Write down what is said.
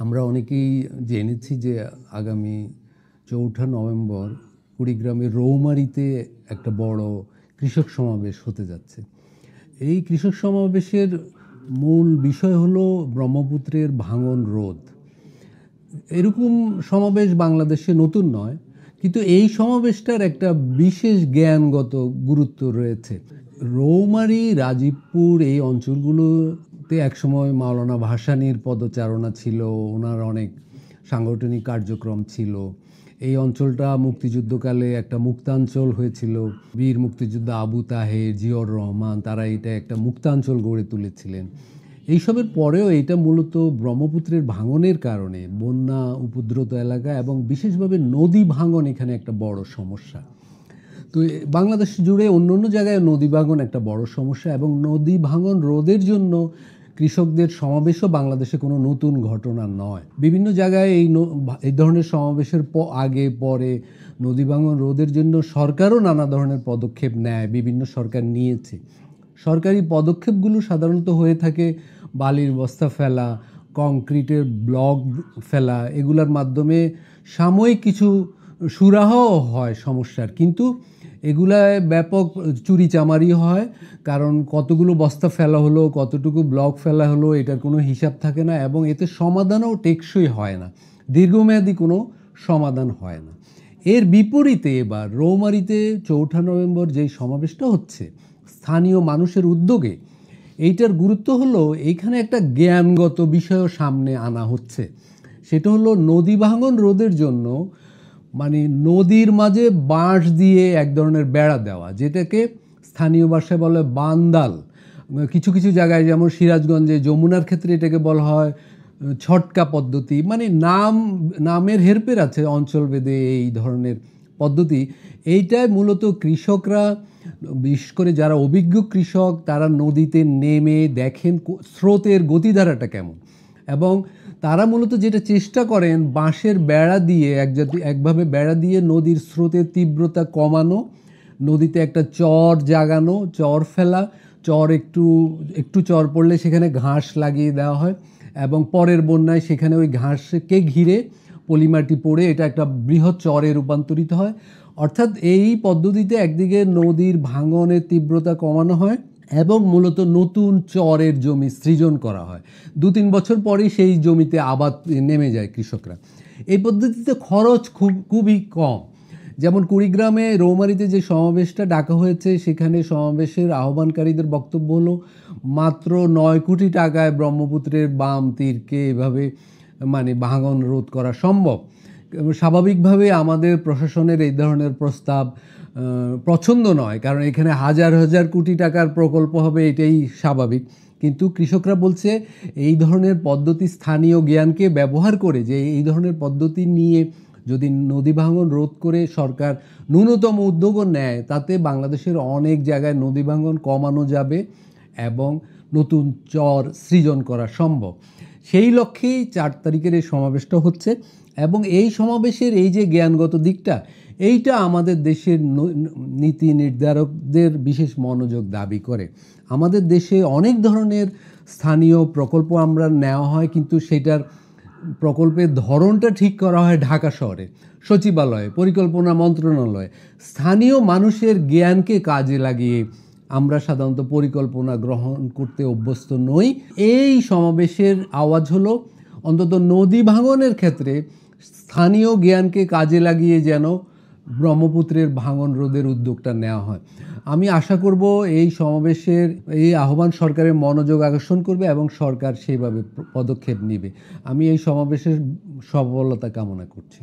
আমরা অনেকেই জেনেছি যে আগামী ৪ঠা নভেম্বর কুড়িগ্রামের রৌমারীতে একটা বড় কৃষক সমাবেশ হতে যাচ্ছে। এই কৃষক সমাবেশের মূল বিষয় হলো ব্রহ্মপুত্রের ভাঙন রোধ। এরকম সমাবেশ বাংলাদেশে নতুন নয়, কিন্তু এই সমাবেশটার একটা বিশেষ জ্ঞানগত গুরুত্ব রয়েছে। রৌমারী, রাজীবপুর এই অঞ্চলগুলোতে একসময় মাওলানা ভাসানীর পদচারণা ছিল, ওনার অনেক সাংগঠনিক কার্যক্রম ছিল। এই অঞ্চলটা মুক্তিযুদ্ধকালে একটা মুক্তাঞ্চল হয়েছিল। বীর মুক্তিযোদ্ধা আবু তাহের, জিয়র রহমান তারা এটা একটা মুক্তাঞ্চল গড়ে তুলেছিলেন। এইসবের পরেও এটা মূলত ব্রহ্মপুত্রের ভাঙনের কারণে বন্যা উপদ্রুত এলাকা এবং বিশেষভাবে নদী ভাঙন এখানে একটা বড় সমস্যা। তো বাংলাদেশ জুড়ে অন্য অন্য জায়গায় নদী ভাঙন একটা বড় সমস্যা, এবং নদী ভাঙন রোধের জন্য কৃষকদের সমাবেশও বাংলাদেশে কোনো নতুন ঘটনা নয়। বিভিন্ন জায়গায় এই ধরনের সমাবেশের আগে পরে নদী ভাঙন রোধের জন্য সরকারও নানা ধরনের পদক্ষেপ নেয়, বিভিন্ন সরকার নিয়েছে। সরকারি পদক্ষেপগুলো সাধারণত হয়ে থাকে বালির বস্তা ফেলা, কংক্রিটের ব্লক ফেলা, এগুলোর মাধ্যমে সাময়িক কিছু সুরাহাও হয় সমস্যার, কিন্তু এগুলায় ব্যাপক চুরিচামারি হয়। কারণ কতগুলো বস্তা ফেলা হলো, কতটুকু ব্লক ফেলা হলো, এটার কোনো হিসাব থাকে না, এবং এতে সমাধানও টেকসই হয় না, দীর্ঘমেয়াদী কোনো সমাধান হয় না। এর বিপরীতে এবার রৌমারীতে ৪ঠা নভেম্বর যেই সমাবেশটা হচ্ছে স্থানীয় মানুষের উদ্যোগে, এইটার গুরুত্ব হলো এইখানে একটা জ্ঞানগত বিষয়ও সামনে আনা হচ্ছে। সেটা হলো নদী ভাঙন রোধের জন্য মানে নদীর মাঝে বাঁশ দিয়ে এক ধরনের বেড়া দেওয়া, যেটাকে স্থানীয় ভাষায় বলে বান্দাল। কিছু কিছু জায়গায় যেমন সিরাজগঞ্জে যমুনার ক্ষেত্রে এটাকে বলা হয় ছটকা পদ্ধতি। মানে নামের হেরফের আছে অঞ্চলভেদে এই ধরনের পদ্ধতি। এইটায় মূলত কৃষকরা, বিশেষ করে যারা অভিজ্ঞ কৃষক, তারা নদীতে নেমে দেখেন স্রোতের গতিধারাটা কেমন, এবং তারা মূলত যেটা চেষ্টা করেন বাঁশের বেড়া দিয়ে একভাবে বেড়া দিয়ে নদীর স্রোতের তীব্রতা কমানো, নদীতে একটা চর জাগানো, চর ফেলা, একটু চর পড়লে সেখানে ঘাস লাগিয়ে দেওয়া হয়, এবং পরের বন্যায় সেখানে ওই ঘাসকে ঘিরে পলিমাটি পড়ে এটা একটা বৃহৎ চরে রূপান্তরিত হয়। অর্থাৎ এই পদ্ধতিতে একদিকে নদীর ভাঙনের তীব্রতা কমানো হয় এবং মূলত নতুন চরের জমি সৃজন করা হয়। ২-৩ বছর পরেই সেই জমিতে আবাদ নেমে যায় কৃষকরা। এই পদ্ধতিতে খরচ খুবই কম। যেমন কুড়িগ্রামে রৌমারীতে যে সমাবেশটা ডাকা হয়েছে, সেখানে সমাবেশের আহ্বানকারীদের বক্তব্য হলো মাত্র ৯ কোটি টাকায় ব্রহ্মপুত্রের বাম তীরকে এভাবে মানে ভাঙন রোধ করা সম্ভব। স্বাভাবিকভাবে আমাদের প্রশাসনের এই ধরনের প্রস্তাব পছন্দ নয়, কারণ এখানে হাজার হাজার কোটি টাকার প্রকল্প হবে, এটাই স্বাভাবিক। কিন্তু কৃষকরা বলছে এই ধরনের পদ্ধতি স্থানীয় জ্ঞানকে ব্যবহার করে, যে এই ধরনের পদ্ধতি নিয়ে যদি নদী ভাঙন রোধ করে সরকার ন্যূনতম উদ্যোগও নেয়, তাতে বাংলাদেশের অনেক জায়গায় নদী ভাঙন কমানো যাবে এবং নতুন চর সৃজন করা সম্ভব। সেই লক্ষ্যেই ৪ তারিখের এই সমাবেশটা হচ্ছে, এবং এই সমাবেশের এই যে জ্ঞানগত দিকটা, এইটা আমাদের দেশের নীতি নির্ধারকদের বিশেষ মনোযোগ দাবি করে। আমাদের দেশে অনেক ধরনের স্থানীয় প্রকল্প আমরা নেওয়া হয়, কিন্তু সেটার প্রকল্পের ধরনটা ঠিক করা হয় ঢাকা শহরে, সচিবালয়ে, পরিকল্পনা মন্ত্রণালয়ে। স্থানীয় মানুষের জ্ঞানকে কাজে লাগিয়ে আমরা সাধারণত পরিকল্পনা গ্রহণ করতে অভ্যস্ত নই। এই সমাবেশের আওয়াজ হলো অন্তত নদী ভাঙনের ক্ষেত্রে স্থানীয় জ্ঞানকে কাজে লাগিয়ে যেন ব্রহ্মপুত্রের ভাঙন রোধের উদ্যোগটা নেওয়া হয়। আমি আশা করব এই সমাবেশের এই আহ্বান সরকারের মনোযোগ আকর্ষণ করবে এবং সরকার সেইভাবে পদক্ষেপ নেবে। আমি এই সমাবেশের সফলতা কামনা করছি।